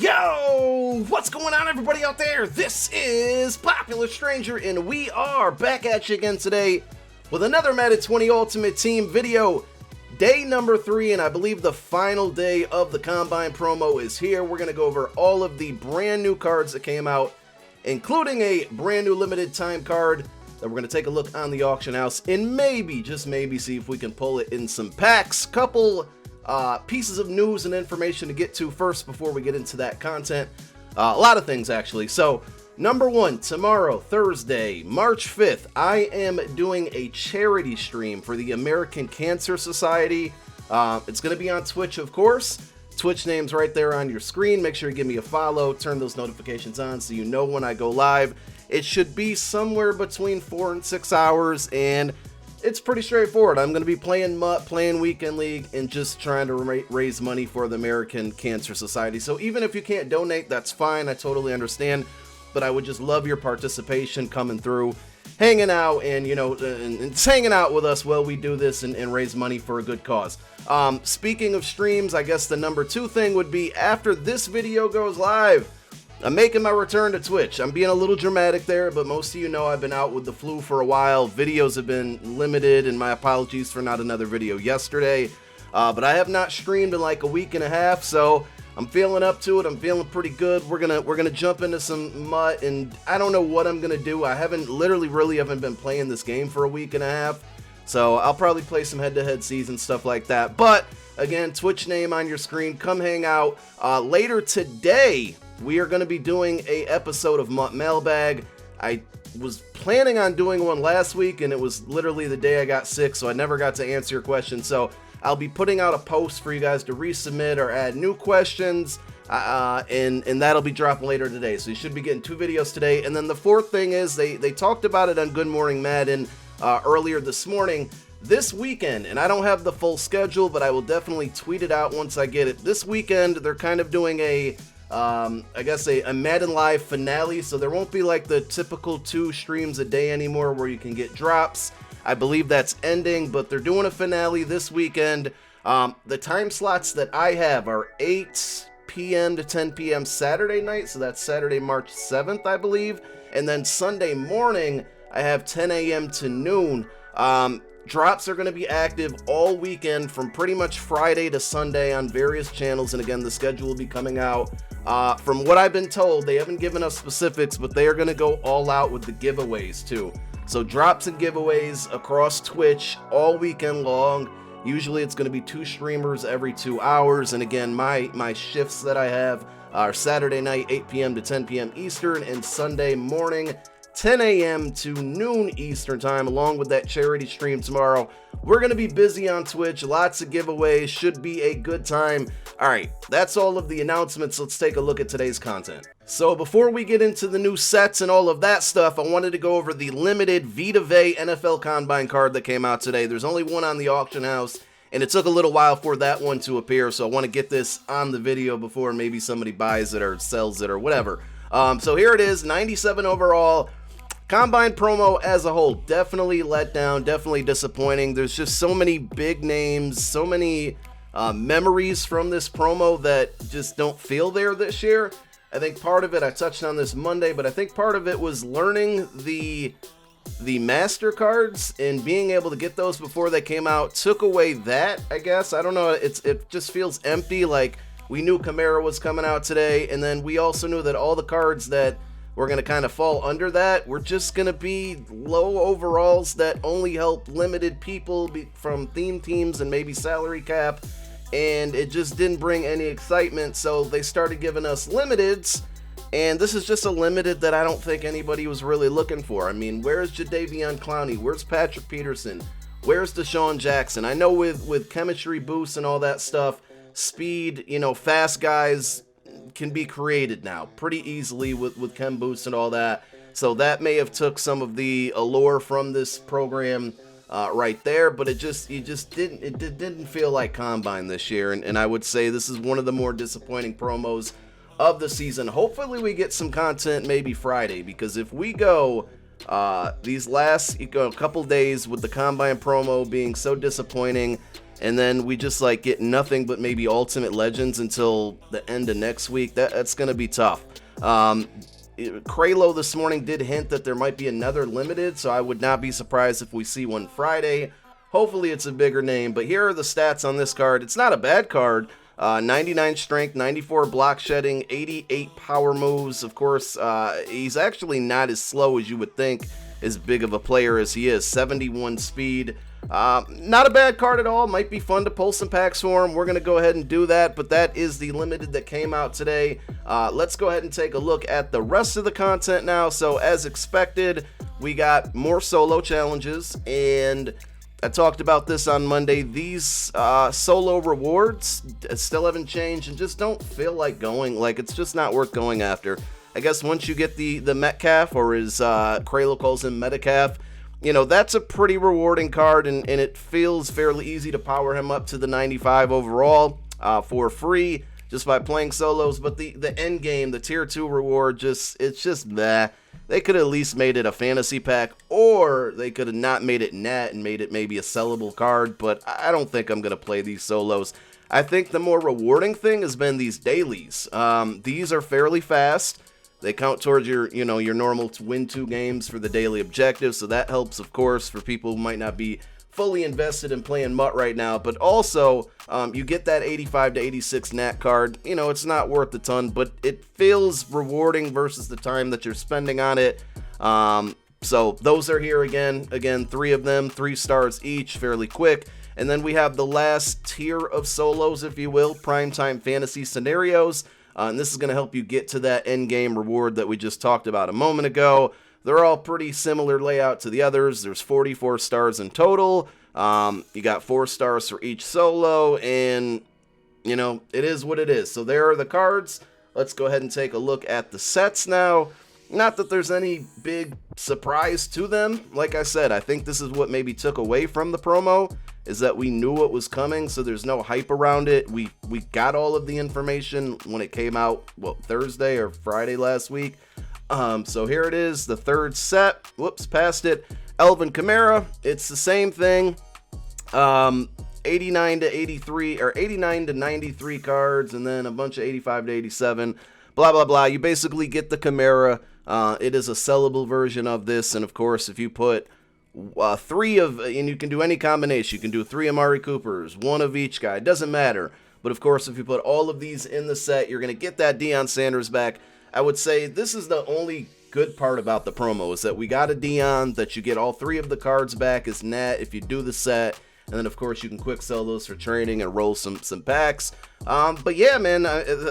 Yo! What's going on, everybody out there? This is Popular Stranger, and we are back at you again today with another Madden 20 Ultimate Team video. Day number 3, and I believe the final day of the Combine promo is here. We're going to go over all of the brand new cards that came out, including a brand new limited time card that we're going to take a look on the auction house and maybe, just maybe, see if we can pull it in some packs. Couple pieces of news and information to get to first before we get into that content. A lot of things, actually. So, number 1, tomorrow, Thursday, March 5th, I am doing a charity stream for the American Cancer Society. It's going to be on Twitch, of course. Twitch name's right there on your screen. Make sure you give me a follow, turn those notifications on so you know when I go live. It should be somewhere between 4 and 6 hours, and it's pretty straightforward. I'm going to be playing MUT, playing Weekend League, and just trying to raise money for the American Cancer Society. So even if you can't donate, that's fine. I totally understand. But I would just love your participation coming through, hanging out, and, you know, and hanging out with us while we do this and raise money for a good cause. Speaking of streams, I guess the number 2 thing would be after this video goes live, I'm making my return to Twitch. I'm being a little dramatic there, but most of you know I've been out with the flu for a while. Videos have been limited, and my apologies for not another video yesterday. But I have not streamed in like a week and a half, so I'm feeling up to it. I'm feeling pretty good. We're gonna jump into some MUT, and I don't know what I'm gonna do. I haven't been playing this game for a week and a half, so I'll probably play some head-to-head season stuff like that. But again, Twitch name on your screen. Come hang out. Later today, we are going to be doing a episode of MUT Mailbag. I was planning on doing one last week, and it was literally the day I got sick, so I never got to answer your question. So I'll be putting out a post for you guys to resubmit or add new questions, and that'll be dropping later today. So you should be getting 2 videos today. And then the 4th thing is they talked about it on Good Morning Madden earlier this morning. This weekend, and I don't have the full schedule, but I will definitely tweet it out once I get it. This weekend, they're kind of doing a Madden Live finale, so there won't be like the typical 2 streams a day anymore where you can get drops. I believe that's ending, but they're doing a finale this weekend. The time slots that I have are 8 p.m. to 10 p.m. Saturday night, so that's Saturday, March 7th, I believe. And then Sunday morning, I have 10 a.m. to noon. Drops are going to be active all weekend from pretty much Friday to Sunday on various channels, and again, the schedule will be coming out. From what I've been told, they haven't given us specifics, but they are going to go all out with the giveaways too. So drops and giveaways across Twitch all weekend long. Usually it's going to be 2 streamers every 2 hours, and again, my shifts that I have are Saturday night 8 p.m. to 10 p.m. Eastern, and Sunday morning 10 a.m. to noon Eastern time, along with that charity stream tomorrow. We're going to be busy on Twitch, lots of giveaways, should be a good time. Alright, that's all of the announcements. Let's take a look at today's content. So before we get into the new sets and all of that stuff, I wanted to go over the limited Vita NFL Combine card that came out today. There's only one on the auction house, and it took a little while for that one to appear, so I want to get this on the video before maybe somebody buys it or sells it or whatever. So here it is, 97 overall. Combine promo as a whole, definitely let down, definitely disappointing. There's just so many big names, so many memories from this promo that just don't feel there this year. I think part of it, I touched on this Monday, but I think part of it was learning the master cards and being able to get those before they came out took away that, I guess. I don't know, it just feels empty. Like, we knew Kamara was coming out today, and then we also knew that all the cards that we're going to kind of fall under that. We're just going to be low overalls that only help limited people from theme teams and maybe salary cap. And it just didn't bring any excitement. So they started giving us limiteds. And this is just a limited that I don't think anybody was really looking for. I mean, where's Jadeveon Clowney? Where's Patrick Peterson? Where's Deshaun Jackson? I know with chemistry boosts and all that stuff, speed, you know, fast guys can be created now pretty easily with chem boosts and all that. So that may have took some of the allure from this program right there, but it didn't feel like Combine this year, and I would say this is one of the more disappointing promos of the season. Hopefully we get some content maybe Friday, because if we go these last couple days with the Combine promo being so disappointing, and then we just like get nothing but maybe Ultimate Legends until the end of next week. That's going to be tough. Kralo this morning did hint that there might be another limited, so I would not be surprised if we see one Friday. Hopefully it's a bigger name, but here are the stats on this card. It's not a bad card. 99 strength, 94 block shedding, 88 power moves. Of course, he's actually not as slow as you would think, as big of a player as he is. 71 speed. Not a bad card at all. Might be fun to pull some packs for him. We're going to go ahead and do that, but that is the limited that came out today. Let's go ahead and take a look at the rest of the content now. So as expected, we got more solo challenges, and I talked about this on Monday. These solo rewards still haven't changed and just don't feel like going. Like, it's just not worth going after. I guess once you get the Metcalf, or as Kralo calls him, Metacalf, you know, that's a pretty rewarding card, and it feels fairly easy to power him up to the 95 overall for free just by playing solos. But the end game, the tier 2 reward, it's just meh. They could have at least made it a fantasy pack, or they could have not made it nat and made it maybe a sellable card, but I don't think I'm going to play these solos. I think the more rewarding thing has been these dailies. These are fairly fast. They count towards your normal win 2 games for the daily objective, so that helps, of course, for people who might not be fully invested in playing MUT right now. But also, you get that 85 to 86 nat card. You know, it's not worth a ton, but it feels rewarding versus the time that you're spending on it. So those are here again. Again, 3 of them, 3 stars each, fairly quick. And then we have the last tier of solos, if you will, primetime fantasy scenarios. And this is going to help you get to that end game reward that we just talked about a moment ago. They're all pretty similar layout to the others. There's 44 stars in total. You got 4 stars for each solo, and you know, it is what it is. So there are the cards. Let's go ahead and take a look at the sets now. Not that there's any big surprise to them. Like I said, I think this is what maybe took away from the promo, is that we knew what was coming, so there's no hype around it. We got all of the information when it came out, Thursday or Friday last week. So here it is, the third set. Whoops, passed it. Alvin Kamara, it's the same thing. 89 to 83, or 89 to 93 cards, and then a bunch of 85 to 87. Blah, blah, blah. You basically get the Kamara. It is a sellable version of this, and of course, if you put 3 of, and you can do any combination. You can do 3 Amari Coopers, 1 of each guy. It doesn't matter. But of course, if you put all of these in the set, you're going to get that Deion Sanders back. I would say this is the only good part about the promo, is that we got a Deion, that you get all 3 of the cards back as nat if you do the set. And then, of course, you can quick sell those for training and roll some packs. But yeah, man,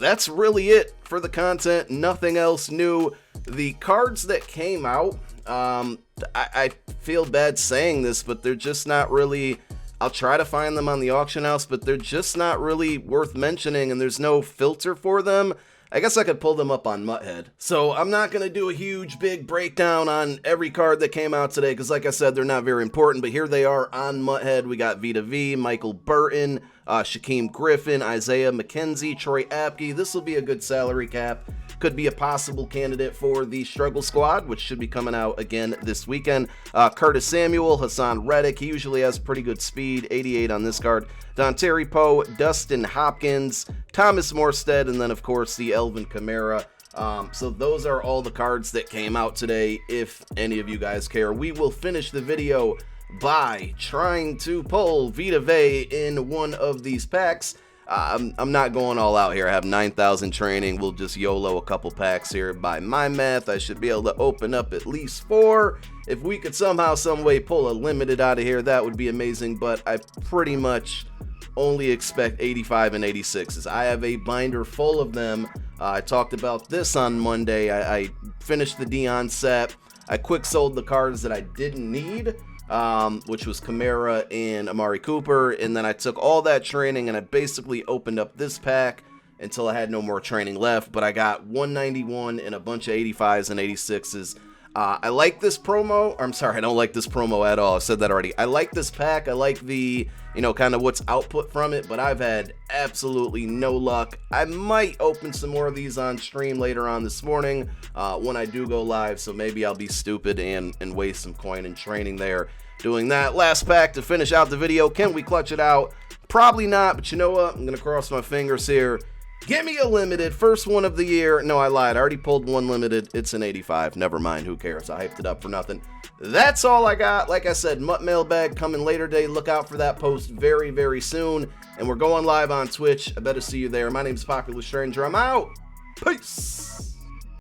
that's really it for the content. Nothing else new. The cards that came out, I feel bad saying this, but they're just not really... I'll try to find them on the auction house, but they're just not really worth mentioning, and there's no filter for them. I guess I could pull them up on MUThead. So I'm not going to do a huge, big breakdown on every card that came out today, because like I said, they're not very important, but here they are on MUThead. We got Vita V, Michael Burton, Shaquem Griffin, Isaiah McKenzie, Troy Apke. This will be a good salary cap. Could be a possible candidate for the Struggle Squad, which should be coming out again this weekend. Curtis Samuel, Hassan Reddick. He usually has pretty good speed. 88 on this card. Dontari Poe, Dustin Hopkins, Thomas Morstead, and then, of course, the Alvin Kamara. So those are all the cards that came out today, if any of you guys care. We will finish the video by trying to pull Vita Vey in one of these packs. I'm not going all out here. I have 9,000 training. We'll just YOLO a couple packs here. By my math, I should be able to open up at least 4. If we could somehow, some way pull a limited out of here, that would be amazing. But I pretty much only expect 85 and 86s. I have a binder full of them. I talked about this on Monday. I finished the Deion set. I quick sold the cards that I didn't need, which was Kamara and Amari Cooper, and then I took all that training and I basically opened up this pack until I had no more training left. But I got 191 and a bunch of 85s and 86s. I like this promo. I'm sorry, I don't like this promo at all. I said that already. I like this pack. I like the, kind of what's output from it, but I've had absolutely no luck. I might open some more of these on stream later on this morning when I do go live, so maybe I'll be stupid and waste some coin in training there doing that. Last pack to finish out the video. Can we clutch it out? Probably not, but you know what? I'm going to cross my fingers here. Give me a limited, first one of the year. No, I lied. I already pulled one limited. It's an 85. Never mind. Who cares? I hyped it up for nothing. That's all I got. Like I said, MUT mailbag coming later day. Look out for that post very, very soon. And we're going live on Twitch. I better see you there. My name's Popular Stranger. I'm out. Peace.